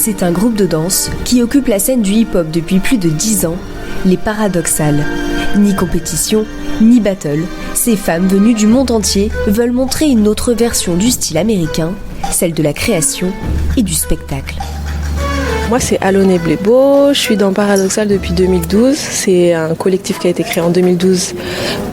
C'est un groupe de danse qui occupe la scène du hip-hop depuis plus de 10 ans, les Paradoxales. Ni compétition, ni battle, ces femmes venues du monde entier veulent montrer une autre version du style américain, celle de la création et du spectacle. Moi, c'est Aloné Blébo, je suis dans Paradoxal depuis 2012. C'est un collectif qui a été créé en 2012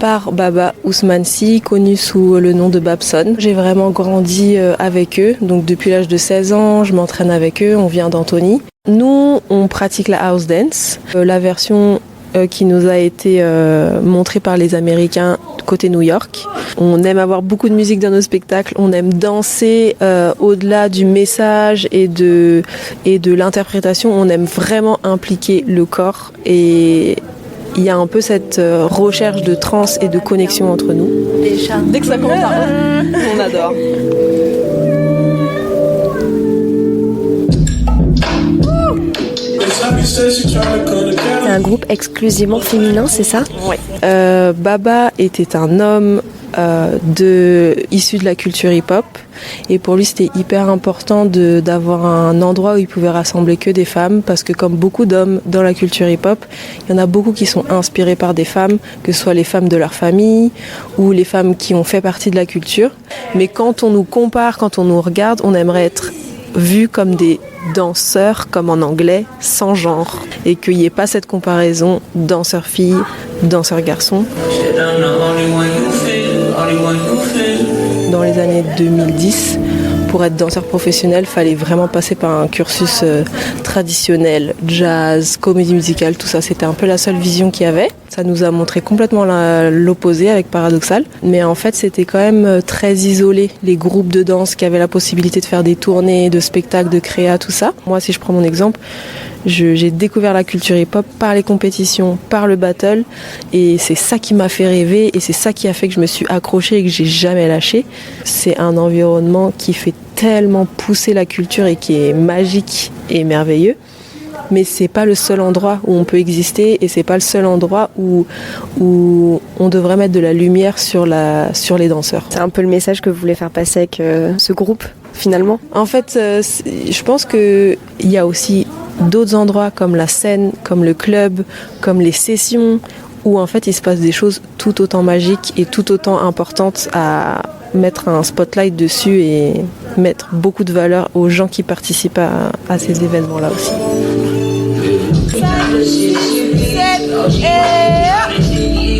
par Baba Ousmane-Sy, connu sous le nom de Babson. J'ai vraiment grandi avec eux, donc depuis l'âge de 16 ans, je m'entraîne avec eux, on vient d'Antony. Nous, on pratique la house dance, la version qui nous a été montrée par les Américains côté New York. On aime avoir beaucoup de musique dans nos spectacles, on aime danser au-delà du message et de l'interprétation, on aime vraiment impliquer le corps et il y a un peu cette recherche de trance et de connexion entre nous. Les chats. Dès que ça commence à on adore. C'est un groupe exclusivement féminin, c'est ça ? Oui. Baba était un homme issu de la culture hip-hop et pour lui c'était hyper important d'avoir un endroit où il pouvait rassembler que des femmes parce que comme beaucoup d'hommes dans la culture hip-hop, il y en a beaucoup qui sont inspirés par des femmes, que ce soit les femmes de leur famille ou les femmes qui ont fait partie de la culture. Mais quand on nous compare, quand on nous regarde, on aimerait être vus comme des danseurs, comme en anglais, sans genre, et qu'il n'y ait pas cette comparaison danseur-fille, danseur-garçon. Dans les années 2010, pour être danseur professionnel, il fallait vraiment passer par un cursus traditionnel, jazz, comédie musicale, tout ça, c'était un peu la seule vision qu'il y avait. Ça nous a montré complètement l'opposé avec Paradoxal. Mais en fait, c'était quand même très isolé, les groupes de danse qui avaient la possibilité de faire des tournées, de spectacles, de créa, tout ça. Moi, si je prends mon exemple, j'ai découvert la culture hip-hop par les compétitions, par le battle. Et c'est ça qui m'a fait rêver et c'est ça qui a fait que je me suis accrochée et que j'ai jamais lâché. C'est un environnement qui fait tellement pousser la culture et qui est magique et merveilleux. Mais c'est pas le seul endroit où on peut exister et c'est pas le seul endroit où on devrait mettre de la lumière sur les danseurs. C'est un peu le message que vous voulez faire passer avec ce groupe, finalement ? En fait, je pense qu'il y a aussi d'autres endroits comme la scène, comme le club, comme les sessions, où en fait il se passe des choses tout autant magiques et tout autant importantes à mettre un spotlight dessus et mettre beaucoup de valeur aux gens qui participent à ces événements-là aussi.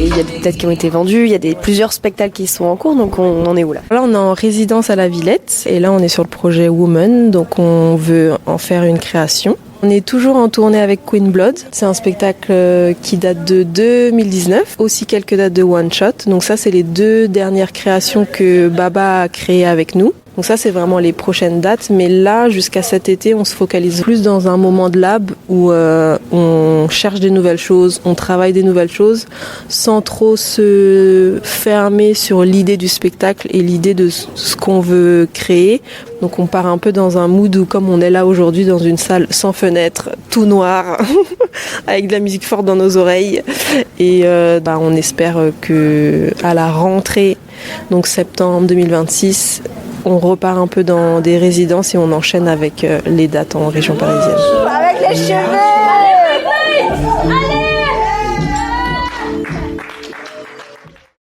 Il y a des têtes qui ont été vendues, il y a plusieurs spectacles qui sont en cours, donc on en est où là ? Là, on est en résidence à la Villette et là, on est sur le projet Woman, donc on veut en faire une création. On est toujours en tournée avec Queen Blood. C'est un spectacle qui date de 2019, aussi quelques dates de One Shot. Donc ça, c'est les 2 dernières créations que Baba a créées avec nous. Donc ça, c'est vraiment les prochaines dates. Mais là, jusqu'à cet été, on se focalise plus dans un moment de lab où on cherche des nouvelles choses, on travaille des nouvelles choses, sans trop se fermer sur l'idée du spectacle et l'idée de ce qu'on veut créer. Donc on part un peu dans un mood où, comme on est là aujourd'hui dans une salle sans fenêtre, tout noir, avec de la musique forte dans nos oreilles. Et on espère que à la rentrée, donc septembre 2026, on repart un peu dans des résidences et on enchaîne avec les dates en région parisienne. Avec les cheveux